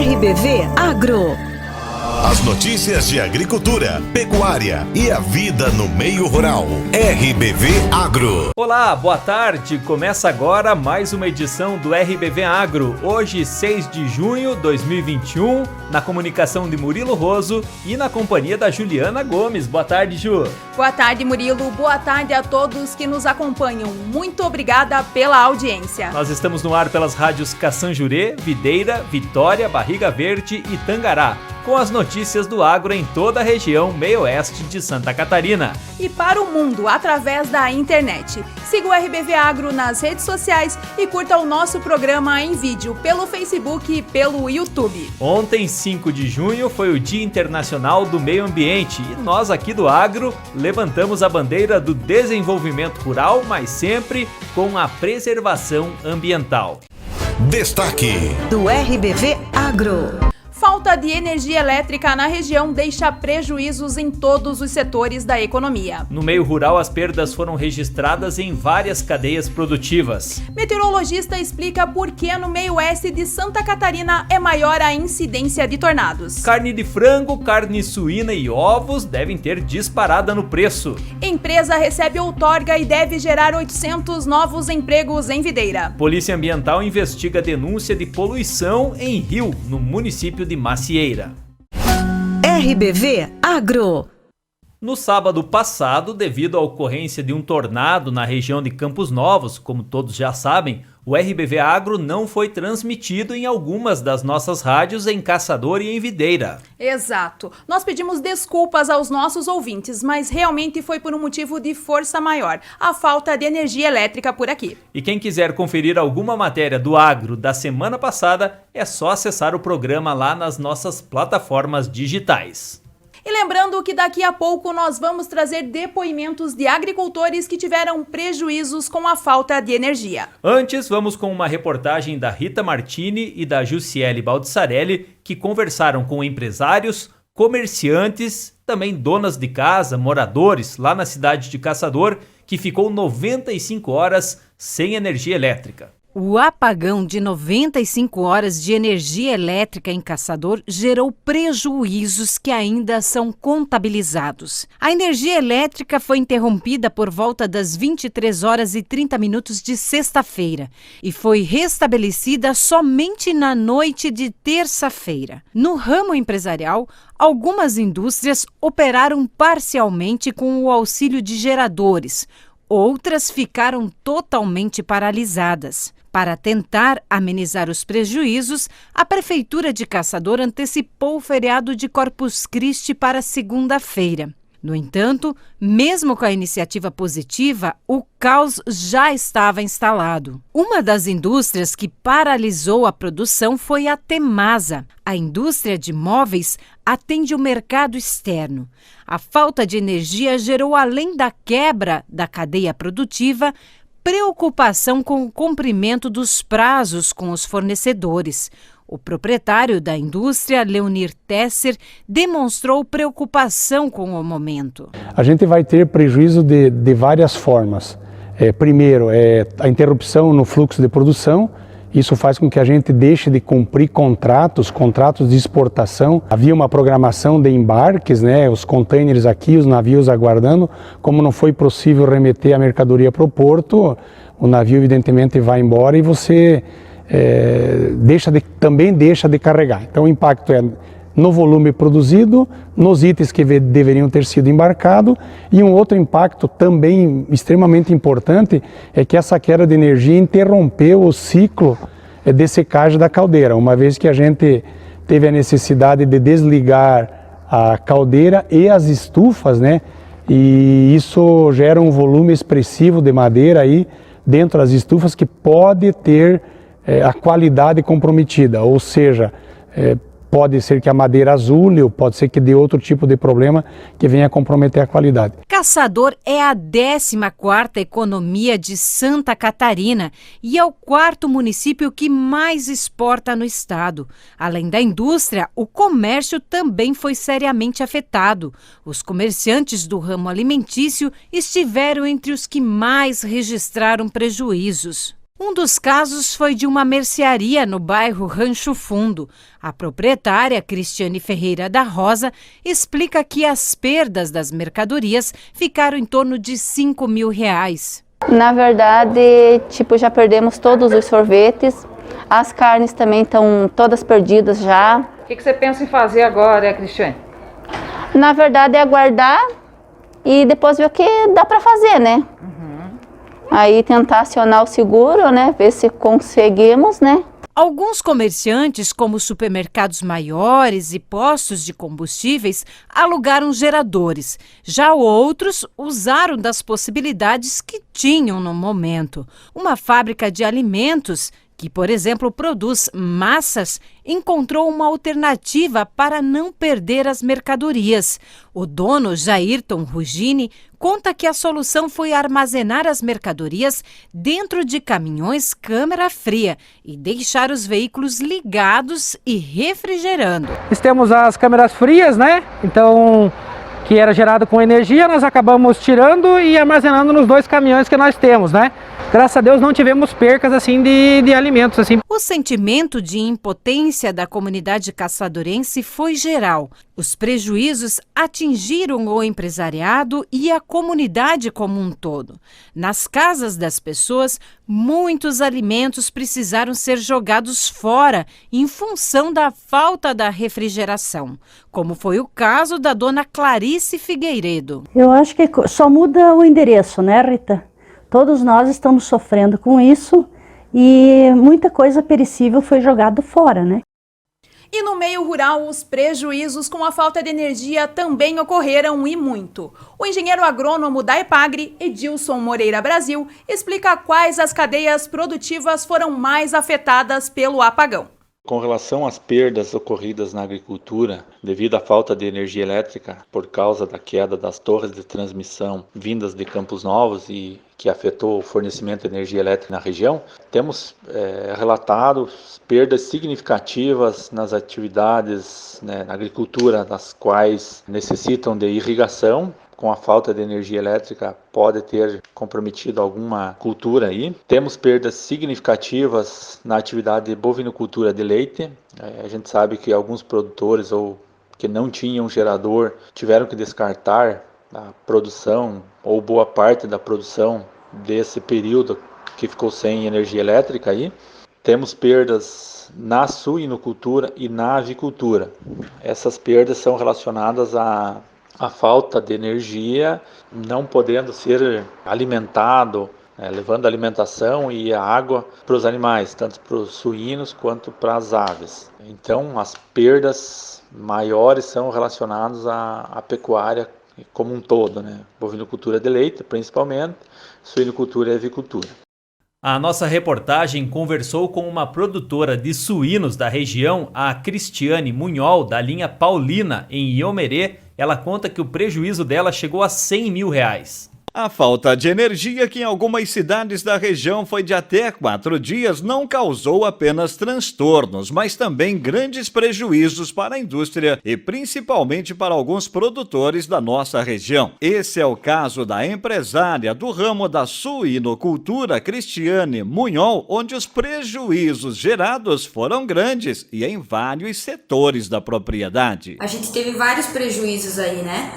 RBV Agro. As notícias de agricultura, pecuária e a vida no meio rural. RBV Agro. Olá, boa tarde. Começa agora mais uma edição do RBV Agro. Hoje, 6 de junho de 2021, na comunicação de Murilo Roso e na companhia da Juliana Gomes. Boa tarde, Ju. Boa tarde, Murilo. Boa tarde a todos que nos acompanham. Muito obrigada pela audiência. Nós estamos no ar pelas rádios Caçanjurê, Videira, Vitória, Barriga Verde e Tangará, com as notícias do agro em toda a região meio-oeste de Santa Catarina. E para o mundo, através da internet. Siga o RBV Agro nas redes sociais e curta o nosso programa em vídeo pelo Facebook e pelo YouTube. Ontem, 5 de junho, foi o Dia Internacional do Meio Ambiente e nós aqui do Agro levantamos a bandeira do desenvolvimento rural, mas sempre com a preservação ambiental. Destaque do RBV Agro. Falta de energia elétrica na região deixa prejuízos em todos os setores da economia. No meio rural, as perdas foram registradas em várias cadeias produtivas. Meteorologista explica por que no meio-oeste de Santa Catarina é maior a incidência de tornados. Carne de frango, carne suína e ovos devem ter disparada no preço. Empresa recebe outorga e deve gerar 800 novos empregos em Videira. Polícia Ambiental investiga denúncia de poluição em rio, no município de Macieira. RBV Agro. No sábado passado, devido à ocorrência de um tornado na região de Campos Novos, como todos já sabem, o RBV Agro não foi transmitido em algumas das nossas rádios em Caçador e em Videira. Exato. Nós pedimos desculpas aos nossos ouvintes, mas realmente foi por um motivo de força maior, a falta de energia elétrica por aqui. E quem quiser conferir alguma matéria do agro da semana passada, é só acessar o programa lá nas nossas plataformas digitais. E lembrando que daqui a pouco nós vamos trazer depoimentos de agricultores que tiveram prejuízos com a falta de energia. Antes, vamos com uma reportagem da Rita Martini e da Jussiele Baldissarelli, que conversaram com empresários, comerciantes, também donas de casa, moradores lá na cidade de Caçador, que ficou 95 horas sem energia elétrica. O apagão de 95 horas de energia elétrica em Caçador gerou prejuízos que ainda são contabilizados. A energia elétrica foi interrompida por volta das 23 horas e 30 minutos de sexta-feira e foi restabelecida somente na noite de terça-feira. No ramo empresarial, algumas indústrias operaram parcialmente com o auxílio de geradores. Outras ficaram totalmente paralisadas. Para tentar amenizar os prejuízos, a Prefeitura de Caçador antecipou o feriado de Corpus Christi para segunda-feira. No entanto, mesmo com a iniciativa positiva, o caos já estava instalado. Uma das indústrias que paralisou a produção foi a Temasa. A indústria de móveis atende o mercado externo. A falta de energia gerou, além da quebra da cadeia produtiva, preocupação com o cumprimento dos prazos com os fornecedores. O proprietário da indústria, Leonir Tesser, demonstrou preocupação com o momento. A gente vai ter prejuízo de várias formas. Primeiro, a interrupção no fluxo de produção. Isso faz com que a gente deixe de cumprir contratos de exportação. Havia uma programação de embarques, os containers aqui, os navios aguardando. Como não foi possível remeter a mercadoria para o porto, o navio evidentemente vai embora e você também deixa de carregar. Então o impacto é no volume produzido, nos itens que deveriam ter sido embarcados, e um outro impacto também extremamente importante é que essa queda de energia interrompeu o ciclo de secagem da caldeira, uma vez que a gente teve a necessidade de desligar a caldeira e as estufas, e isso gera um volume expressivo de madeira aí dentro das estufas que pode ter a qualidade comprometida, ou seja, pode ser que a madeira azule ou pode ser que dê outro tipo de problema que venha comprometer a qualidade. Caçador é a 14ª economia de Santa Catarina e é o 4º município que mais exporta no estado. Além da indústria, o comércio também foi seriamente afetado. Os comerciantes do ramo alimentício estiveram entre os que mais registraram prejuízos. Um dos casos foi de uma mercearia no bairro Rancho Fundo. A proprietária, Cristiane Ferreira da Rosa, explica que as perdas das mercadorias ficaram em torno de R$5.000. Na verdade, já perdemos todos os sorvetes, as carnes também estão todas perdidas já. O que você pensa em fazer agora, Cristiane? Na verdade é aguardar e depois ver o que dá para fazer, né? Aí tentar acionar o seguro, né? Ver se conseguimos, né? Alguns comerciantes, como supermercados maiores e postos de combustíveis, alugaram geradores. Já outros usaram das possibilidades que tinham no momento. Uma fábrica de alimentos, que, por exemplo, produz massas, encontrou uma alternativa para não perder as mercadorias. O dono, Jairton Rugini, conta que a solução foi armazenar as mercadorias dentro de caminhões câmara fria e deixar os veículos ligados e refrigerando. Nós temos as câmeras frias, né? Então, que era gerado com energia, nós acabamos tirando e armazenando nos 2 caminhões que nós temos, né? Graças a Deus não tivemos percas assim de alimentos assim. O sentimento de impotência da comunidade caçadorense foi geral. Os prejuízos atingiram o empresariado e a comunidade como um todo. Nas casas das pessoas, muitos alimentos precisaram ser jogados fora em função da falta da refrigeração, como foi o caso da dona Clarice Figueiredo. Eu acho que só muda o endereço, né, Rita? Todos nós estamos sofrendo com isso e muita coisa perecível foi jogada fora, né? E no meio rural, os prejuízos com a falta de energia também ocorreram e muito. O engenheiro agrônomo da Epagre, Edilson Moreira Brasil, explica quais as cadeias produtivas foram mais afetadas pelo apagão. Com relação às perdas ocorridas na agricultura devido à falta de energia elétrica por causa da queda das torres de transmissão vindas de Campos Novos e que afetou o fornecimento de energia elétrica na região, temos relatado perdas significativas nas atividades, né, na agricultura, das quais necessitam de irrigação. Com a falta de energia elétrica pode ter comprometido alguma cultura aí. Temos perdas significativas na atividade de bovinocultura de leite. A gente sabe que alguns produtores ou que não tinham gerador tiveram que descartar a produção ou boa parte da produção desse período que ficou sem energia elétrica aí. Temos perdas na suinocultura e na avicultura. Essas perdas são relacionadas a falta de energia, não podendo ser alimentado, levando a alimentação e a água para os animais, tanto para os suínos quanto para as aves. Então, as perdas maiores são relacionadas à pecuária como um todo, né? Bovinocultura de leite, principalmente, suinocultura e avicultura. A nossa reportagem conversou com uma produtora de suínos da região, a Cristiane Munhol, da linha Paulina, em Iomerê. Ela conta que o prejuízo dela chegou a R$100.000. A falta de energia, que em algumas cidades da região foi de até 4 dias, não causou apenas transtornos, mas também grandes prejuízos para a indústria e principalmente para alguns produtores da nossa região. Esse é o caso da empresária do ramo da suinocultura, Cristiane Munhol, onde os prejuízos gerados foram grandes e em vários setores da propriedade. A gente teve vários prejuízos aí, né?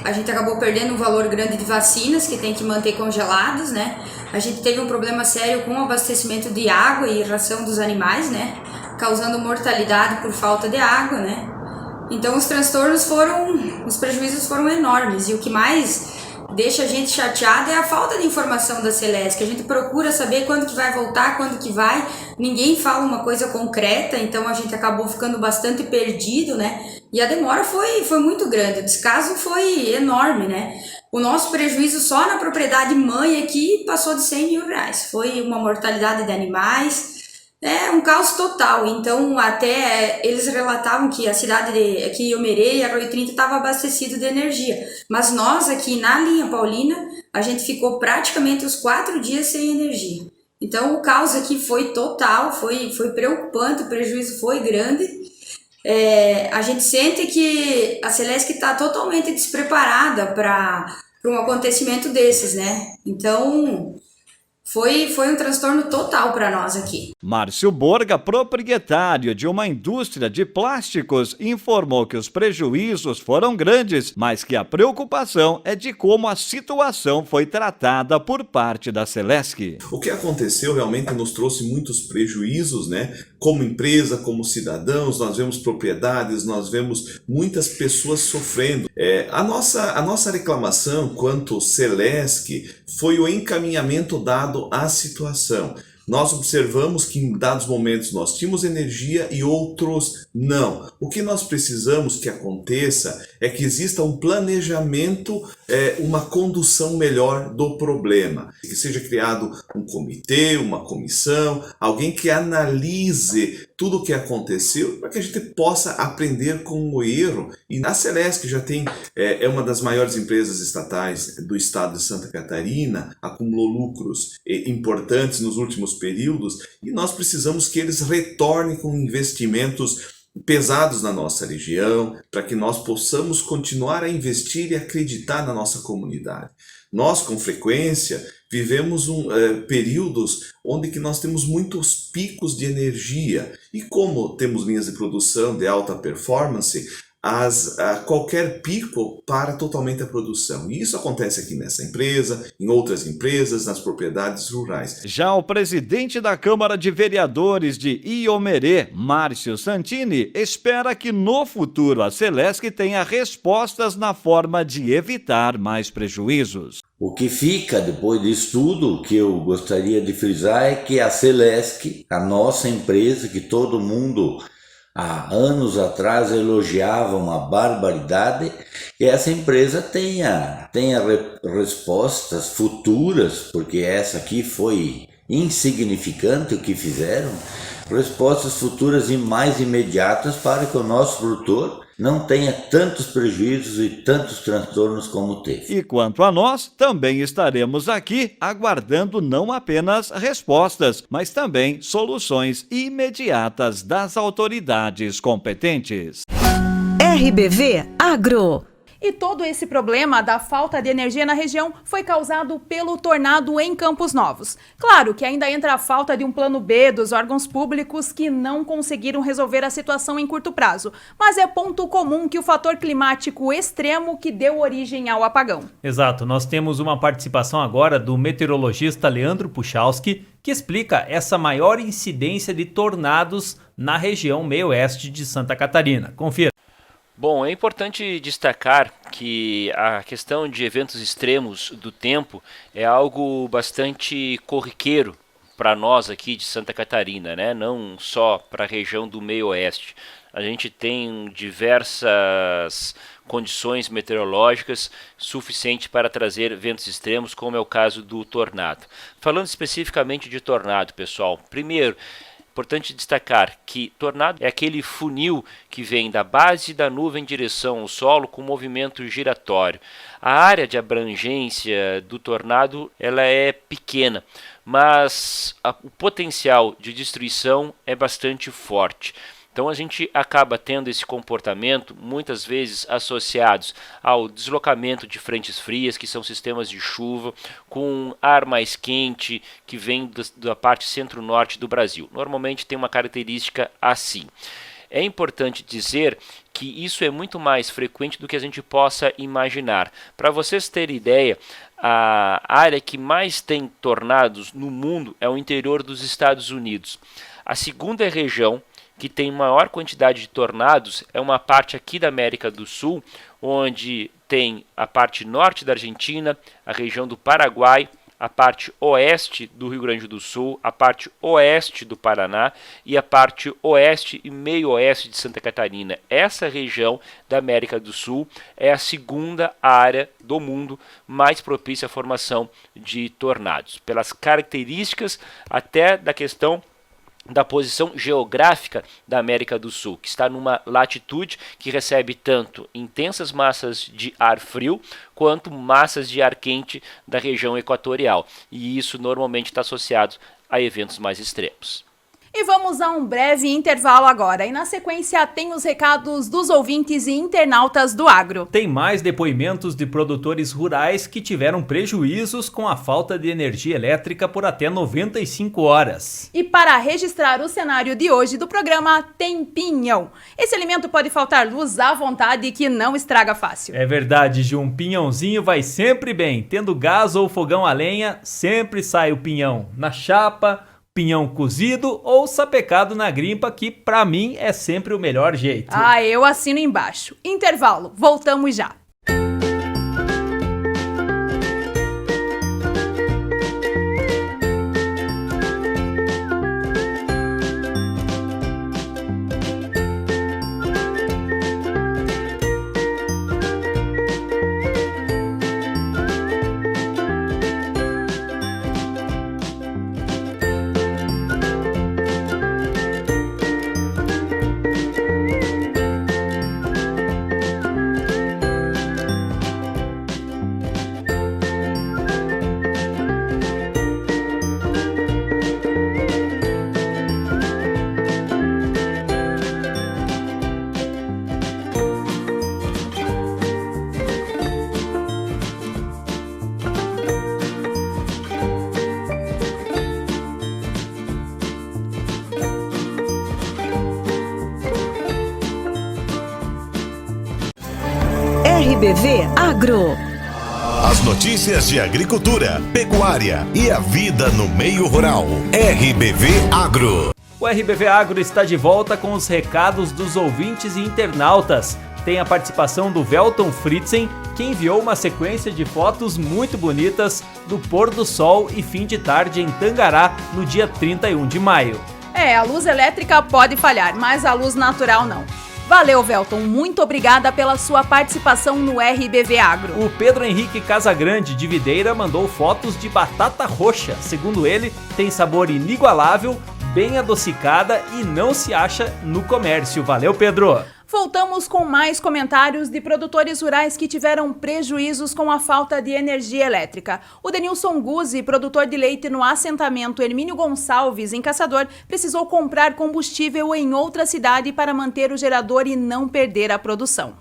A gente acabou perdendo um valor grande de vacinas que tem que manter congelados, né? A gente teve um problema sério com o abastecimento de água e ração dos animais, né? Causando mortalidade por falta de água, né? Então os prejuízos foram enormes. E o que mais deixa a gente chateado é a falta de informação da Celesc, que a gente procura saber quando que vai voltar, quando que vai. Ninguém fala uma coisa concreta, então a gente acabou ficando bastante perdido, né? E a demora foi muito grande, o descaso foi enorme, né? O nosso prejuízo só na propriedade mãe aqui passou de R$100.000. Foi uma mortalidade de animais, um caos total. Então até eles relatavam que a cidade aqui Iomerê e Arroio 30 estava abastecido de energia. Mas nós aqui na linha Paulina, a gente ficou praticamente os 4 dias sem energia. Então o caos aqui foi total, foi preocupante, o prejuízo foi grande. A gente sente que a Celesc está totalmente despreparada para um acontecimento desses, né? Então Foi um transtorno total para nós aqui. Márcio Borga, proprietário de uma indústria de plásticos, informou que os prejuízos foram grandes, mas que a preocupação é de como a situação foi tratada por parte da Celesc. O que aconteceu realmente nos trouxe muitos prejuízos, né? Como empresa, como cidadãos, nós vemos propriedades, nós vemos muitas pessoas sofrendo. A nossa reclamação quanto Celesc foi o encaminhamento dado à situação. Nós observamos que em dados momentos nós tínhamos energia e outros não. O que nós precisamos que aconteça é que exista um planejamento, uma condução melhor do problema. Que seja criado um comitê, uma comissão, alguém que analise tudo o que aconteceu para que a gente possa aprender com o erro. E a Celesc já tem, é uma das maiores empresas estatais do estado de Santa Catarina, acumulou lucros importantes nos últimos períodos e nós precisamos que eles retornem com investimentos pesados na nossa região, para que nós possamos continuar a investir e acreditar na nossa comunidade. Nós, com frequência, vivemos períodos onde que nós temos muitos picos de energia e como temos linhas de produção de alta performance, qualquer pico para totalmente a produção. E isso acontece aqui nessa empresa, em outras empresas, nas propriedades rurais. Já o presidente da Câmara de Vereadores de Iomerê, Márcio Santini, espera que no futuro a Celesc tenha respostas na forma de evitar mais prejuízos. O que fica depois disso tudo, que eu gostaria de frisar, é que a Celesc, a nossa empresa, que todo mundo há anos atrás elogiava uma barbaridade, que essa empresa tenha respostas futuras, porque essa aqui foi insignificante o que fizeram, respostas futuras e mais imediatas para que o nosso produtor não tenha tantos prejuízos e tantos transtornos como teve. E quanto a nós, também estaremos aqui aguardando não apenas respostas, mas também soluções imediatas das autoridades competentes. RBV Agro. E todo esse problema da falta de energia na região foi causado pelo tornado em Campos Novos. Claro que ainda entra a falta de um plano B dos órgãos públicos que não conseguiram resolver a situação em curto prazo. Mas é ponto comum que o fator climático extremo que deu origem ao apagão. Exato, nós temos uma participação agora do meteorologista Leandro Puchalski, que explica essa maior incidência de tornados na região meio-oeste de Santa Catarina. Confira. Bom, é importante destacar que a questão de eventos extremos do tempo é algo bastante corriqueiro para nós aqui de Santa Catarina, né? Não só para a região do meio-oeste. A gente tem diversas condições meteorológicas suficientes para trazer eventos extremos, como é o caso do tornado. Falando especificamente de tornado, pessoal, primeiro, importante destacar que tornado é aquele funil que vem da base da nuvem em direção ao solo com movimento giratório. A área de abrangência do tornado ela é pequena, mas o potencial de destruição é bastante forte. Então a gente acaba tendo esse comportamento muitas vezes associados ao deslocamento de frentes frias, que são sistemas de chuva, com ar mais quente que vem da parte centro-norte do Brasil. Normalmente tem uma característica assim. É importante dizer que isso é muito mais frequente do que a gente possa imaginar. Para vocês terem ideia, a área que mais tem tornados no mundo é o interior dos Estados Unidos. A segunda região que tem maior quantidade de tornados é uma parte aqui da América do Sul, onde tem a parte norte da Argentina, a região do Paraguai, a parte oeste do Rio Grande do Sul, a parte oeste do Paraná e a parte oeste e meio-oeste de Santa Catarina. Essa região da América do Sul é a segunda área do mundo mais propícia à formação de tornados, pelas características até da questão da posição geográfica da América do Sul, que está numa latitude que recebe tanto intensas massas de ar frio quanto massas de ar quente da região equatorial. E isso normalmente está associado a eventos mais extremos. E vamos a um breve intervalo agora. E na sequência tem os recados dos ouvintes e internautas do agro. Tem mais depoimentos de produtores rurais que tiveram prejuízos com a falta de energia elétrica por até 95 horas. E para registrar o cenário de hoje do programa, tem pinhão. Esse alimento pode faltar luz à vontade que não estraga fácil. É verdade, Ju, um pinhãozinho vai sempre bem. Tendo gás ou fogão a lenha, sempre sai o pinhão. Na chapa, pinhão cozido ou sapecado na grimpa, que pra mim é sempre o melhor jeito. Eu assino embaixo. Intervalo, voltamos já. RBV Agro. As notícias de agricultura, pecuária e a vida no meio rural. RBV Agro. O RBV Agro está de volta com os recados dos ouvintes e internautas. Tem a participação do Velton Fritzen, que enviou uma sequência de fotos muito bonitas do pôr do sol e fim de tarde em Tangará no dia 31 de maio. A luz elétrica pode falhar, mas a luz natural não. Valeu, Velton. Muito obrigada pela sua participação no RBV Agro. O Pedro Henrique Casagrande, de Videira, mandou fotos de batata roxa. Segundo ele, tem sabor inigualável, bem adocicada e não se acha no comércio. Valeu, Pedro! Voltamos com mais comentários de produtores rurais que tiveram prejuízos com a falta de energia elétrica. O Denilson Guzzi, produtor de leite no assentamento Hermínio Gonçalves, em Caçador, precisou comprar combustível em outra cidade para manter o gerador e não perder a produção.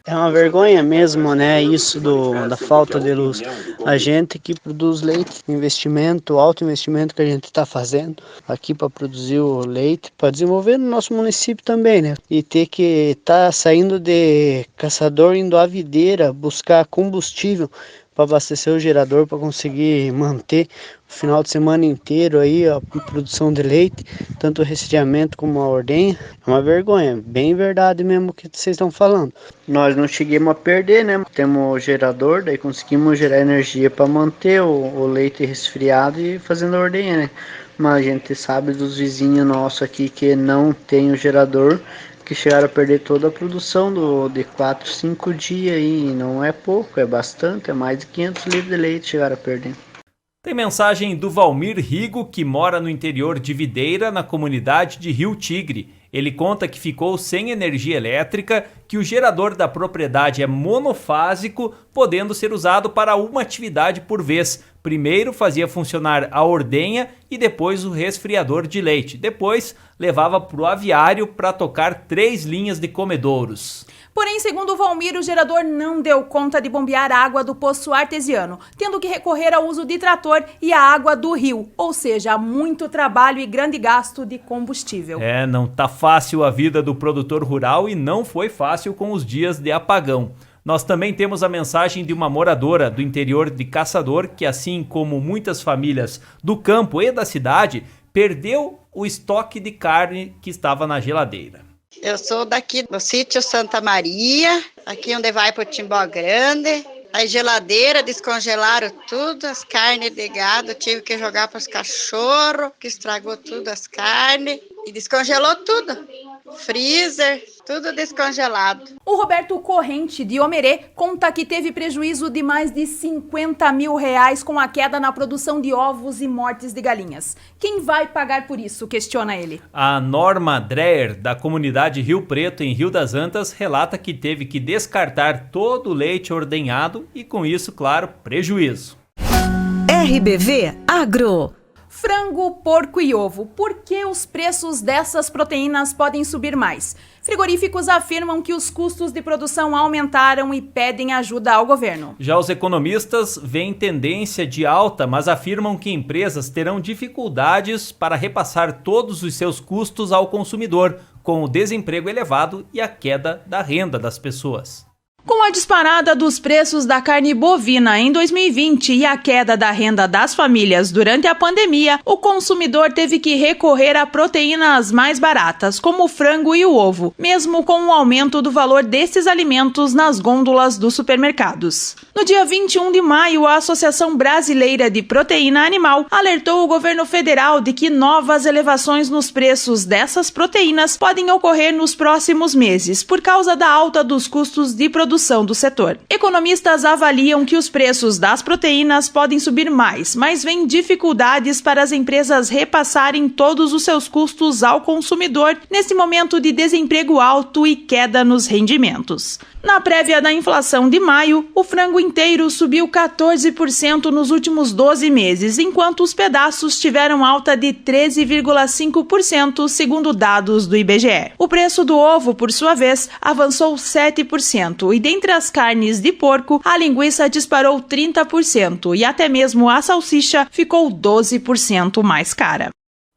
É uma vergonha mesmo, né, isso da falta de luz. A gente que produz leite, alto investimento que a gente está fazendo aqui para produzir o leite, para desenvolver no nosso município também, né? E ter que estar saindo de Caçador, indo à Videira, buscar combustível para abastecer o gerador, para conseguir manter o final de semana inteiro aí a produção de leite, tanto o resfriamento como a ordenha. É uma vergonha, bem verdade mesmo o que vocês estão falando. Nós não chegamos a perder, né? Temos o gerador, daí conseguimos gerar energia para manter o leite resfriado e fazendo a ordenha, né? Mas a gente sabe dos vizinhos nossos aqui que não tem o gerador, que chegaram a perder toda a produção de 4, 5 dias aí. Não é pouco, é bastante, é mais de 500 litros de leite chegaram a perder. Tem mensagem do Valmir Rigo, que mora no interior de Videira, na comunidade de Rio Tigre. Ele conta que ficou sem energia elétrica, que o gerador da propriedade é monofásico, podendo ser usado para uma atividade por vez. Primeiro fazia funcionar a ordenha e depois o resfriador de leite. Depois levava para o aviário para tocar 3 linhas de comedouros. Porém, segundo o Valmir, o gerador não deu conta de bombear a água do poço artesiano, tendo que recorrer ao uso de trator e a água do rio, ou seja, muito trabalho e grande gasto de combustível. Não tá fácil a vida do produtor rural e não foi fácil com os dias de apagão. Nós também temos a mensagem de uma moradora do interior de Caçador, que assim como muitas famílias do campo e da cidade, perdeu o estoque de carne que estava na geladeira. Eu sou daqui do sítio Santa Maria, aqui onde vai para o Timbó Grande. A geladeira descongelaram tudo, as carnes de gado, tive que jogar para os cachorros, que estragou tudo as carnes e descongelou tudo. Freezer, tudo descongelado. O Roberto Corrente, de Omerê, conta que teve prejuízo de mais de R$50 mil com a queda na produção de ovos e mortes de galinhas. Quem vai pagar por isso? Questiona ele. A Norma Dreher, da comunidade Rio Preto, em Rio das Antas, relata que teve que descartar todo o leite ordenhado e, com isso, claro, prejuízo. RBV Agro. Frango, porco e ovo. Por que os preços dessas proteínas podem subir mais? Frigoríficos afirmam que os custos de produção aumentaram e pedem ajuda ao governo. Já os economistas veem tendência de alta, mas afirmam que empresas terão dificuldades para repassar todos os seus custos ao consumidor, com o desemprego elevado e a queda da renda das pessoas. Com a disparada dos preços da carne bovina em 2020 e a queda da renda das famílias durante a pandemia, o consumidor teve que recorrer a proteínas mais baratas, como o frango e o ovo, mesmo com o aumento do valor desses alimentos nas gôndolas dos supermercados. No dia 21 de maio, a Associação Brasileira de Proteína Animal alertou o governo federal de que novas elevações nos preços dessas proteínas podem ocorrer nos próximos meses, por causa da alta dos custos de produção do setor. Economistas avaliam que os preços das proteínas podem subir mais, mas vêm dificuldades para as empresas repassarem todos os seus custos ao consumidor nesse momento de desemprego alto e queda nos rendimentos. Na prévia da inflação de maio, o frango inteiro subiu 14% nos últimos 12 meses, enquanto os pedaços tiveram alta de 13,5%, segundo dados do IBGE. O preço do ovo, por sua vez, avançou 7%, e dentre as carnes de porco, a linguiça disparou 30% e até mesmo a salsicha ficou 12% mais cara.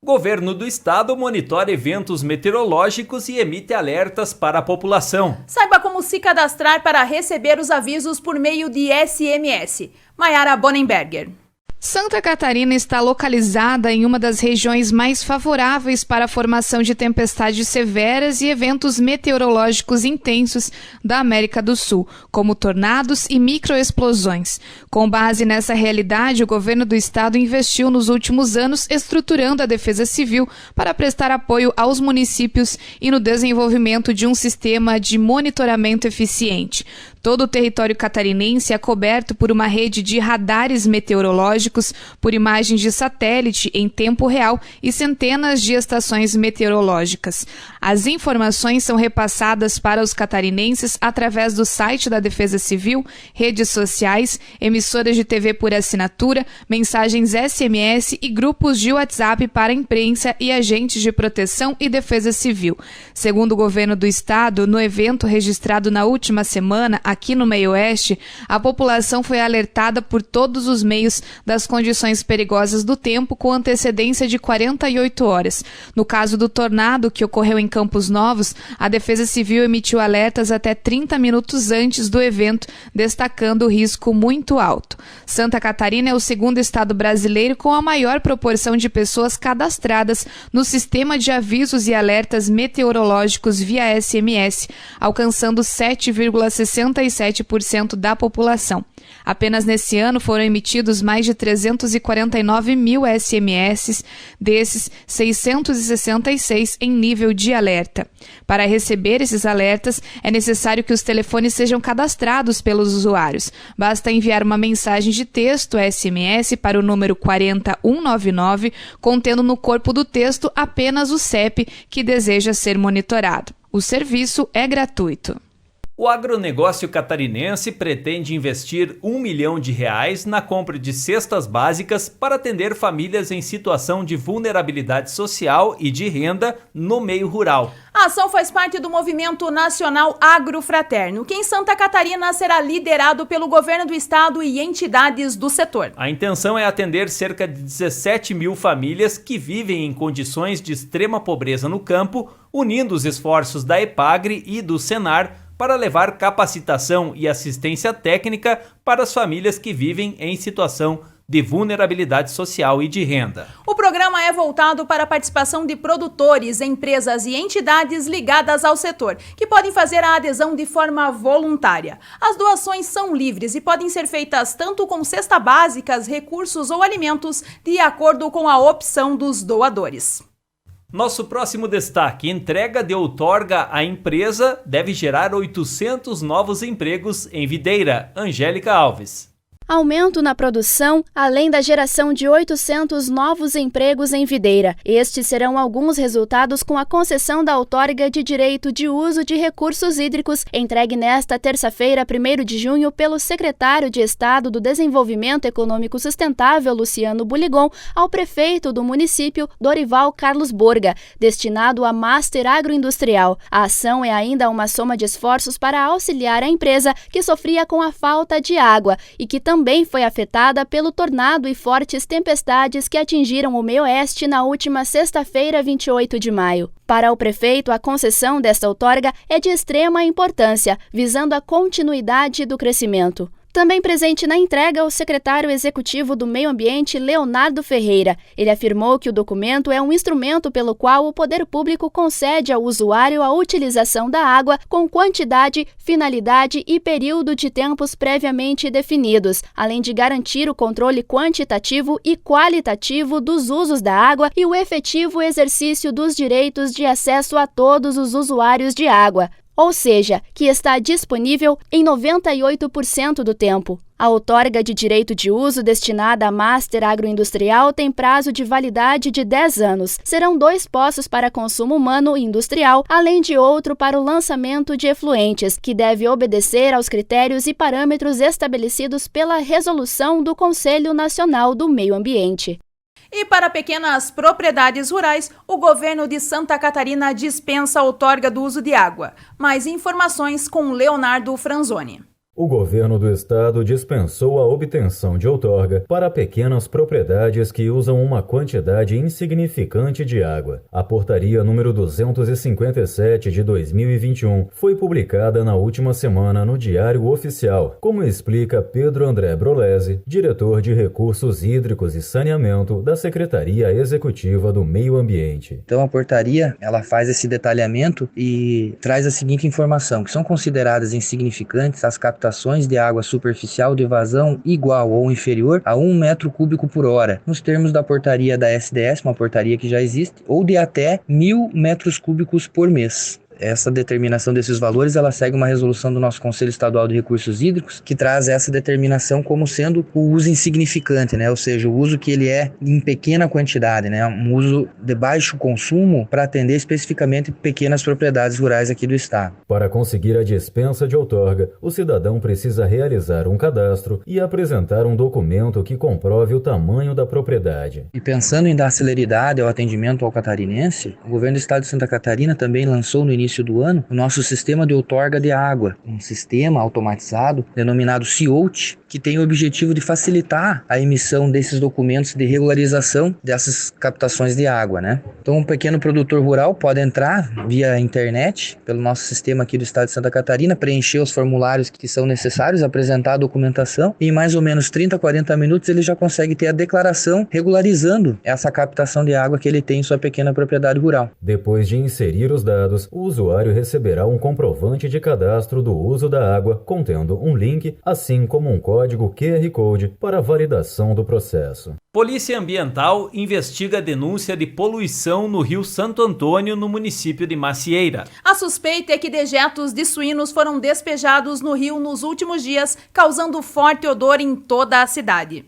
Governo do estado monitora eventos meteorológicos e emite alertas para a população. Saiba como se cadastrar para receber os avisos por meio de SMS. Maiara Bonenberger. Santa Catarina está localizada em uma das regiões mais favoráveis para a formação de tempestades severas e eventos meteorológicos intensos da América do Sul, como tornados e microexplosões. Com base nessa realidade, o governo do estado investiu nos últimos anos estruturando a Defesa Civil para prestar apoio aos municípios e no desenvolvimento de um sistema de monitoramento eficiente. Todo o território catarinense é coberto por uma rede de radares meteorológicos, por imagens de satélite em tempo real e centenas de estações meteorológicas. As informações são repassadas para os catarinenses através do site da Defesa Civil, redes sociais, emissoras de TV por assinatura, mensagens SMS e grupos de WhatsApp para imprensa e agentes de proteção e defesa civil. Segundo o governo do estado, no evento registrado na última semana, aqui no Meio Oeste, a população foi alertada por todos os meios das condições perigosas do tempo com antecedência de 48 horas. No caso do tornado, que ocorreu em Campos Novos, a Defesa Civil emitiu alertas até 30 minutos antes do evento, destacando o risco muito alto. Santa Catarina é o segundo estado brasileiro com a maior proporção de pessoas cadastradas no sistema de avisos e alertas meteorológicos via SMS, alcançando 7,67% da população. Apenas nesse ano foram emitidos mais de 349 mil SMS, desses 666 em nível de alerta. Para receber esses alertas, é necessário que os telefones sejam cadastrados pelos usuários. Basta enviar uma mensagem de texto SMS para o número 40199, contendo no corpo do texto apenas o CEP que deseja ser monitorado. O serviço é gratuito. O agronegócio catarinense pretende investir R$1 milhão na compra de cestas básicas para atender famílias em situação de vulnerabilidade social e de renda no meio rural. A ação faz parte do movimento nacional agrofraterno, que em Santa Catarina será liderado pelo governo do estado e entidades do setor. A intenção é atender cerca de 17 mil famílias que vivem em condições de extrema pobreza no campo, unindo os esforços da EPAGRE e do Senar para levar capacitação e assistência técnica para as famílias que vivem em situação de vulnerabilidade social e de renda. O programa é voltado para a participação de produtores, empresas e entidades ligadas ao setor, que podem fazer a adesão de forma voluntária. As doações são livres e podem ser feitas tanto com cesta básicas, recursos ou alimentos, de acordo com a opção dos doadores. Nosso próximo destaque: entrega de outorga à empresa deve gerar 800 novos empregos em Videira. Angélica Alves. aumento na produção, além da geração de 800 novos empregos em Videira. Estes serão alguns resultados com a concessão da outorga de direito de uso de recursos hídricos, entregue nesta terça-feira, 1º de junho, pelo secretário de Estado do Desenvolvimento Econômico Sustentável, Luciano Buligon, ao prefeito do município, Dorival Carlos Borga, destinado a Master Agroindustrial. A ação é ainda uma soma de esforços para auxiliar a empresa que sofria com a falta de água e que também foi afetada pelo tornado e fortes tempestades que atingiram o meio-oeste na última sexta-feira, 28 de maio. Para o prefeito, a concessão desta outorga é de extrema importância, visando a continuidade do crescimento. Também presente na entrega, o secretário executivo do Meio Ambiente, Leonardo Ferreira. Ele afirmou que o documento é um instrumento pelo qual o poder público concede ao usuário a utilização da água com quantidade, finalidade e período de tempos previamente definidos, além de garantir o controle quantitativo e qualitativo dos usos da água e o efetivo exercício dos direitos de acesso a todos os usuários de água. Ou seja, que está disponível em 98% do tempo. A outorga de direito de uso destinada à Master Agroindustrial tem prazo de validade de 10 anos. Serão 2 poços para consumo humano e industrial, além de outro para o lançamento de efluentes, que deve obedecer aos critérios e parâmetros estabelecidos pela resolução do Conselho Nacional do Meio Ambiente. E para pequenas propriedades rurais, o governo de Santa Catarina dispensa a outorga do uso de água. Mais informações com Leonardo Franzoni. O governo do estado dispensou a obtenção de outorga para pequenas propriedades que usam uma quantidade insignificante de água. A portaria número 257 de 2021 foi publicada na última semana no Diário Oficial, como explica Pedro André Brolese, diretor de Recursos Hídricos e Saneamento da Secretaria Executiva do Meio Ambiente. Então a portaria, ela faz esse detalhamento e traz a seguinte informação, que são consideradas insignificantes as captações de água superficial de vazão igual ou inferior a 1 metro cúbico por hora, nos termos da portaria da SDS, uma portaria que já existe, ou de até 1.000 metros cúbicos por mês. Essa determinação desses valores, ela segue uma resolução do nosso Conselho Estadual de Recursos Hídricos, que traz essa determinação como sendo o uso insignificante, né? Ou seja, o uso que ele é em pequena quantidade, né? Um uso de baixo consumo para atender especificamente pequenas propriedades rurais aqui do estado. Para conseguir a dispensa de outorga, o cidadão precisa realizar um cadastro e apresentar um documento que comprove o tamanho da propriedade. E pensando em dar celeridade ao atendimento ao catarinense, o governo do estado de Santa Catarina também lançou no início do ano o nosso sistema de outorga de água, um sistema automatizado denominado CIOUT, que tem o objetivo de facilitar a emissão desses documentos de regularização dessas captações de água, né? Então, um pequeno produtor rural pode entrar via internet, pelo nosso sistema aqui do estado de Santa Catarina, preencher os formulários que são necessários, apresentar a documentação e em mais ou menos 30 a 40 minutos ele já consegue ter a declaração regularizando essa captação de água que ele tem em sua pequena propriedade rural. Depois de inserir os dados, o usuário receberá um comprovante de cadastro do uso da água, contendo um link, assim como um código QR Code para validação do processo. Polícia Ambiental investiga a denúncia de poluição no Rio Santo Antônio, no município de Macieira. A suspeita é que dejetos de suínos foram despejados no rio nos últimos dias, causando forte odor em toda a cidade.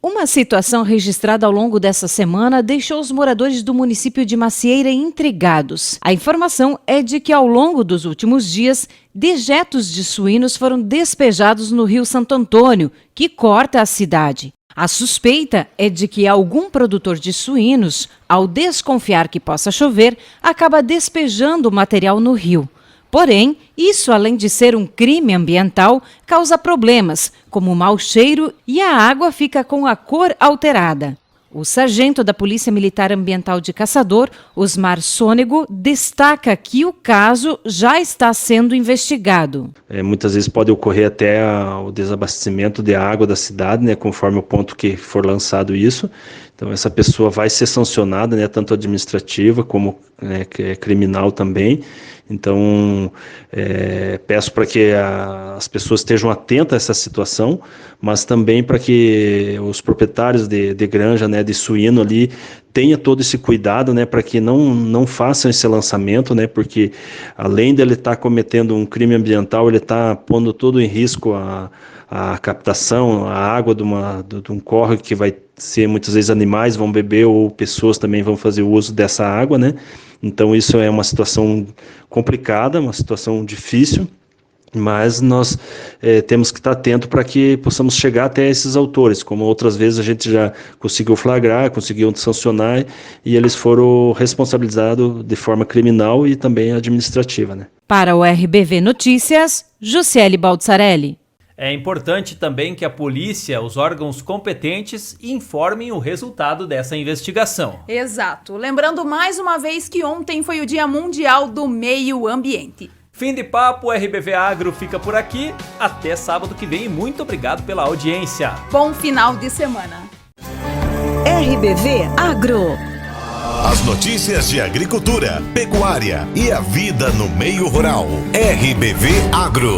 Uma situação registrada ao longo dessa semana deixou os moradores do município de Macieira intrigados. A informação é de que ao longo dos últimos dias, dejetos de suínos foram despejados no Rio Santo Antônio, que corta a cidade. A suspeita é de que algum produtor de suínos, ao desconfiar que possa chover, acaba despejando o material no rio. Porém, isso, além de ser um crime ambiental, causa problemas, como mau cheiro e a água fica com a cor alterada. O sargento da Polícia Militar Ambiental de Caçador, Osmar Sônego, destaca que o caso já está sendo investigado. Muitas vezes pode ocorrer até o desabastecimento de água da cidade, né, conforme o ponto que for lançado isso. Então essa pessoa vai ser sancionada, né, tanto administrativa como criminal também. Então, peço para que as pessoas estejam atentas a essa situação, mas também para que os proprietários de granja, né, de suíno ali, tenha todo esse cuidado, né, para que não façam esse lançamento, né, porque além de ele estar cometendo um crime ambiental, ele está pondo todo em risco a captação, a água de um córrego que vai ser, muitas vezes animais vão beber ou pessoas também vão fazer uso dessa água, né? Então isso é uma situação complicada, uma situação difícil, mas nós temos que estar atento para que possamos chegar até esses autores, como outras vezes a gente já conseguiu flagrar, conseguiu sancionar e eles foram responsabilizados de forma criminal e também administrativa, né? Para o RBV Notícias, Jussiele Baltzarelli. É importante também que a polícia, os órgãos competentes, informem o resultado dessa investigação. Exato. Lembrando mais uma vez que ontem foi o Dia Mundial do Meio Ambiente. Fim de papo, o RBV Agro fica por aqui. Até sábado que vem e muito obrigado pela audiência. Bom final de semana. RBV Agro. As notícias de agricultura, pecuária e a vida no meio rural. RBV Agro.